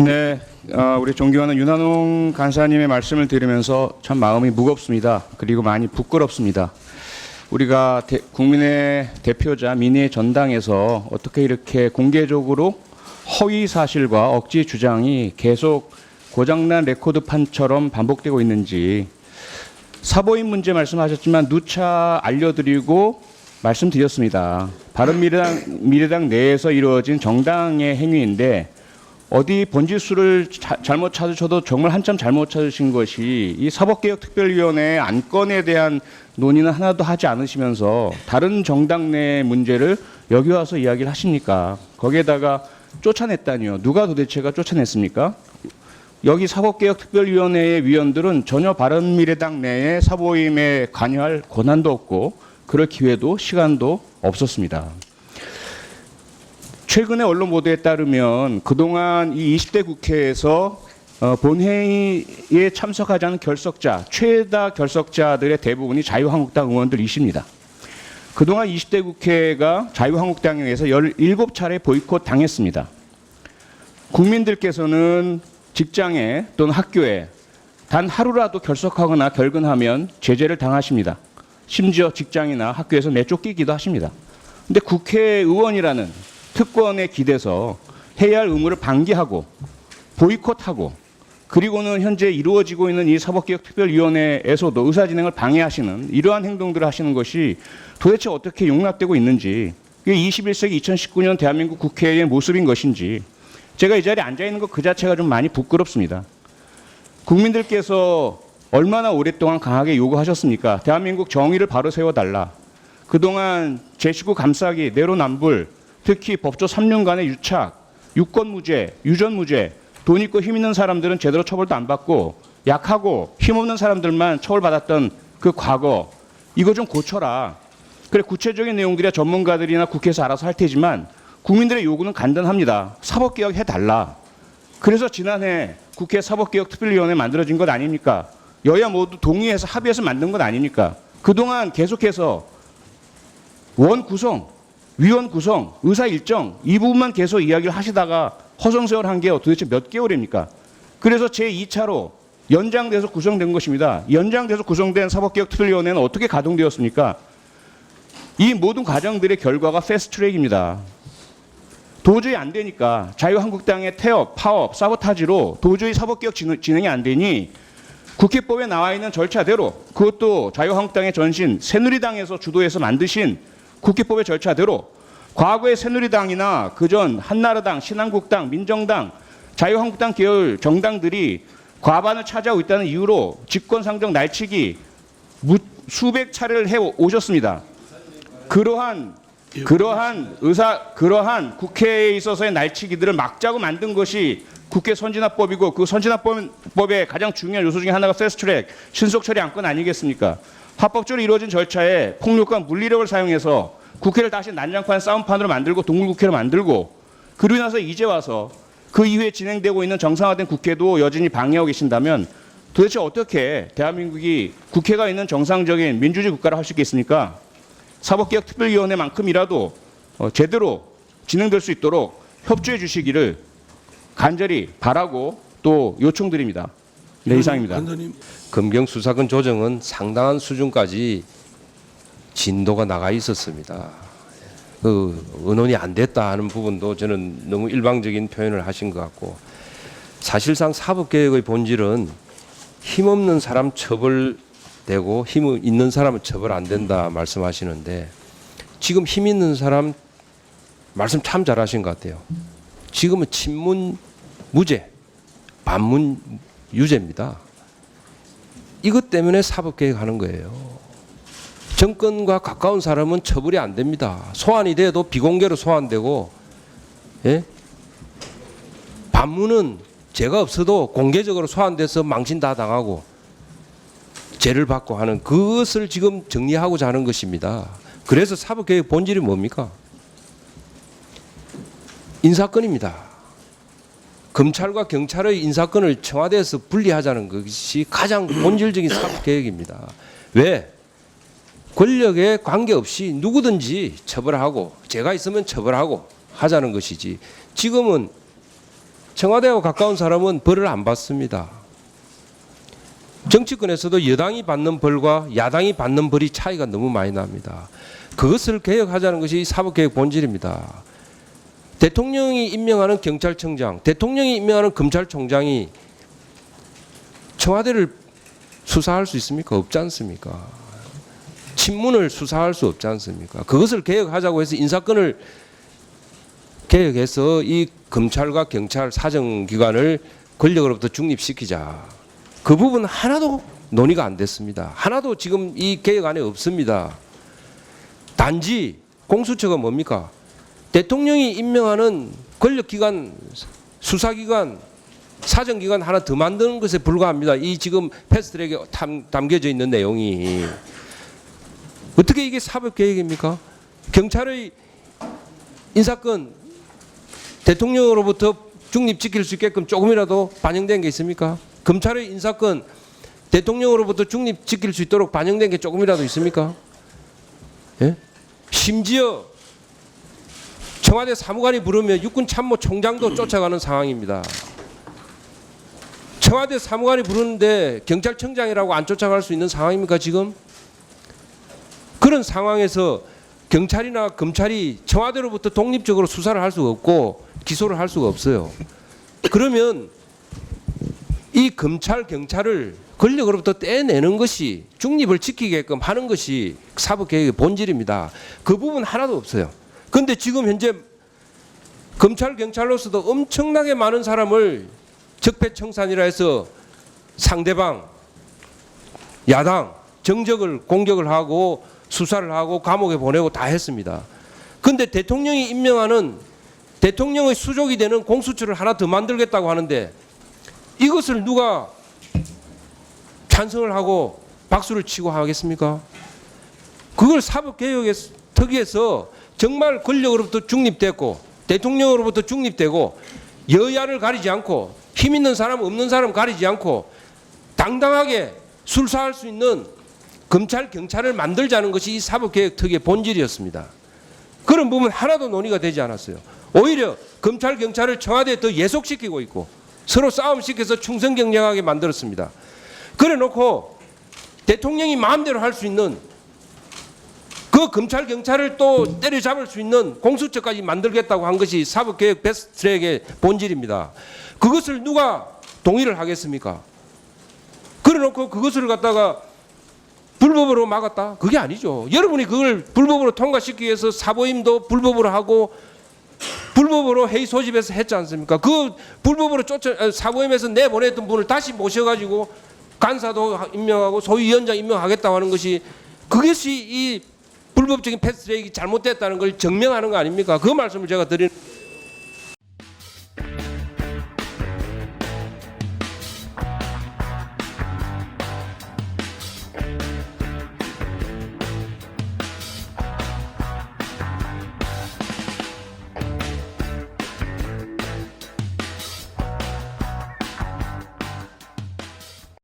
네, 우리 존경하는 윤한홍 간사님의 말씀을 들으면서 참 마음이 무겁습니다. 그리고 많이 부끄럽습니다. 우리가 국민의 대표자 민의의 전당에서 어떻게 이렇게 공개적으로 허위 사실과 억지 주장이 계속 고장난 레코드판처럼 반복되고 있는지, 사보임 문제 말씀하셨지만 누차 알려드리고 말씀드렸습니다. 바른미래당 내에서 이루어진 정당의 행위인데 어디 번지수를 잘못 찾으셔도 정말 한참 잘못 찾으신 것이, 이 사법개혁특별위원회 안건에 대한 논의는 하나도 하지 않으시면서 다른 정당 내 문제를 여기 와서 이야기를 하십니까? 거기에다가 쫓아냈다니요. 누가 도대체가 쫓아냈습니까? 여기 사법개혁특별위원회의 위원들은 전혀 바른미래당 내에 사보임에 관여할 권한도 없고 그럴 기회도 시간도 없었습니다. 최근의 언론 보도에 따르면 그동안 이 20대 국회에서 본회의에 참석하지 않은 결석자, 최다 결석자들의 대부분이 자유한국당 의원들이십니다. 그동안 20대 국회가 자유한국당에 의해서 17차례 보이콧 당했습니다. 국민들께서는 직장에 또는 학교에 단 하루라도 결석하거나 결근하면 제재를 당하십니다. 심지어 직장이나 학교에서 내쫓기기도 하십니다. 그런데 국회의원이라는 특권에 기대서 해야 할 의무를 방기하고 보이콧하고, 그리고는 현재 이루어지고 있는 이 사법개혁특별위원회에서도 의사진행을 방해하시는 이러한 행동들을 하시는 것이 도대체 어떻게 용납되고 있는지, 이게 21세기 2019년 대한민국 국회의 모습인 것인지, 제가 이 자리에 앉아있는 것 그 자체가 좀 많이 부끄럽습니다. 국민들께서 얼마나 오랫동안 강하게 요구하셨습니까? 대한민국 정의를 바로 세워달라. 그동안 제19 감싸기, 내로남불, 특히 법조 3년간의 유착, 유권무죄, 유전무죄, 돈 있고 힘 있는 사람들은 제대로 처벌도 안 받고 약하고 힘없는 사람들만 처벌받았던 그 과거, 이거 좀 고쳐라. 그래, 구체적인 내용들이야 전문가들이나 국회에서 알아서 할 테지만 국민들의 요구는 간단합니다. 사법개혁 해달라. 그래서 지난해 국회 사법개혁특별위원회 만들어진 것 아닙니까? 여야 모두 동의해서 합의해서 만든 것 아닙니까? 그동안 계속해서 원 구성, 위원 구성, 의사 일정, 이 부분만 계속 이야기를 하시다가 허송세월한 게 도대체 몇 개월입니까? 그래서 제2차로 연장돼서 구성된 것입니다. 연장돼서 구성된 사법개혁특별위원회는 어떻게 가동되었습니까? 이 모든 과정들의 결과가 패스트트랙입니다. 도저히 안 되니까 자유한국당의 태업, 파업, 사보타지로 도저히 사법개혁 진행이 안 되니 국회법에 나와 있는 절차대로, 그것도 자유한국당의 전신 새누리당에서 주도해서 만드신 국회법의 절차대로 과거의 새누리당이나 그전 한나라당, 신한국당, 민정당, 자유한국당 계열 정당들이 과반을 차지하고 있다는 이유로 직권상정 날치기 수백 차례를 해 오셨습니다. 그러한 국회에 있어서의 날치기들을 막자고 만든 것이 국회 선진화법이고, 그 선진화법의 가장 중요한 요소 중에 하나가 패스트트랙, 신속처리 안건 아니겠습니까? 합법적으로 이루어진 절차에 폭력과 물리력을 사용해서 국회를 다시 난장판 싸움판으로 만들고 동물국회로 만들고, 그러고 나서 이제 와서 그 이후에 진행되고 있는 정상화된 국회도 여전히 방해하고 계신다면 도대체 어떻게 대한민국이 국회가 있는 정상적인 민주주의 국가를 할 수 있겠습니까? 사법개혁특별위원회만큼이라도 제대로 진행될 수 있도록 협조해 주시기를 간절히 바라고 또 요청드립니다. 네, 이상입니다. 검경수사권 조정은 상당한 수준까지 진도가 나가 있었습니다. 그 의논이 안 됐다 하는 부분도 저는 너무 일방적인 표현을 하신 것 같고, 사실상 사법개혁의 본질은 힘없는 사람 처벌되고 힘 있는 사람은 처벌 안 된다 말씀하시는데, 지금 힘 있는 사람 말씀 참 잘하신 것 같아요. 지금은 친문 무죄, 반문 유죄입니다. 이것 때문에 사법개혁하는 거예요. 정권과 가까운 사람은 처벌이 안 됩니다. 소환이 돼도 비공개로 소환되고, 예? 반문은 죄가 없어도 공개적으로 소환돼서 망신 다 당하고 죄를 받고 하는, 그것을 지금 정리하고자 하는 것입니다. 그래서 사법개혁 본질이 뭡니까? 인사권입니다. 검찰과 경찰의 인사권을 청와대에서 분리하자는 것이 가장 본질적인 사법개혁입니다. 왜? 권력에 관계없이 누구든지 처벌하고, 죄가 있으면 처벌하고 하자는 것이지, 지금은 청와대와 가까운 사람은 벌을 안 받습니다. 정치권에서도 여당이 받는 벌과 야당이 받는 벌이 차이가 너무 많이 납니다. 그것을 개혁하자는 것이 사법개혁 본질입니다. 대통령이 임명하는 경찰청장, 대통령이 임명하는 검찰총장이 청와대를 수사할 수 있습니까? 없지 않습니까? 친문을 수사할 수 없지 않습니까? 그것을 개혁하자고 해서 인사권을 개혁해서 이 검찰과 경찰 사정기관을 권력으로부터 중립시키자. 그 부분 하나도 논의가 안 됐습니다. 하나도 지금 이 개혁안에 없습니다. 단지 공수처가 뭡니까? 대통령이 임명하는 권력기관, 수사기관, 사정기관 하나 더 만드는 것에 불과합니다. 이 지금 패스트트랙에 담겨져 있는 내용이. 어떻게 이게 사법개혁입니까? 경찰의 인사권 대통령으로부터 중립지킬 수 있게끔 조금이라도 반영된 게 있습니까? 검찰의 인사권 대통령으로부터 중립지킬 수 있도록 반영된 게 조금이라도 있습니까? 예? 심지어 청와대 사무관이 부르면 육군참모총장도 쫓아가는 상황입니다. 청와대 사무관이 부르는데 경찰청장이라고 안 쫓아갈 수 있는 상황입니까 지금? 그런 상황에서 경찰이나 검찰이 청와대로부터 독립적으로 수사를 할 수가 없고 기소를 할 수가 없어요. 그러면 이 검찰, 경찰을 권력으로부터 떼내는 것이 중립을 지키게끔 하는 것이 사법개혁의 본질입니다. 그 부분 하나도 없어요. 그런데 지금 현재 검찰, 경찰로서도 엄청나게 많은 사람을 적폐청산이라 해서 상대방, 야당, 정적을 공격을 하고 수사를 하고 감옥에 보내고 다 했습니다. 그런데 대통령이 임명하는 대통령의 수족이 되는 공수처를 하나 더 만들겠다고 하는데 이것을 누가 찬성을 하고 박수를 치고 하겠습니까? 그걸 사법개혁의 특위에서 정말 권력으로부터 중립됐고 대통령으로부터 중립되고 여야를 가리지 않고 힘 있는 사람 없는 사람 가리지 않고 당당하게 술사할 수 있는 검찰 경찰을 만들자는 것이 이 사법개혁 특위의 본질이었습니다. 그런 부분 하나도 논의가 되지 않았어요. 오히려 검찰 경찰을 청와대에 더 예속시키고 있고 서로 싸움시켜서 충성경쟁하게 만들었습니다. 그래 놓고 대통령이 마음대로 할 수 있는 그 검찰 경찰을 또 때려잡을 수 있는 공수처까지 만들겠다고 한 것이 사법개혁 패스트트랙의 본질입니다. 그것을 누가 동의를 하겠습니까? 그래 놓고 그것을 갖다가 불법으로 막았다? 그게 아니죠. 여러분이 그걸 불법으로 통과시키기 위해서 사보임도 불법으로 하고 불법으로 회의 소집해서 했지 않습니까? 그 불법으로 사보임에서 내보냈던 분을 다시 모셔가지고 간사도 임명하고 소위원장 임명하겠다고 하는 것이 그것이 이 불법적인 패스트트랙이 잘못됐다는 걸 증명하는 거 아닙니까? 그 말씀을 제가 드리는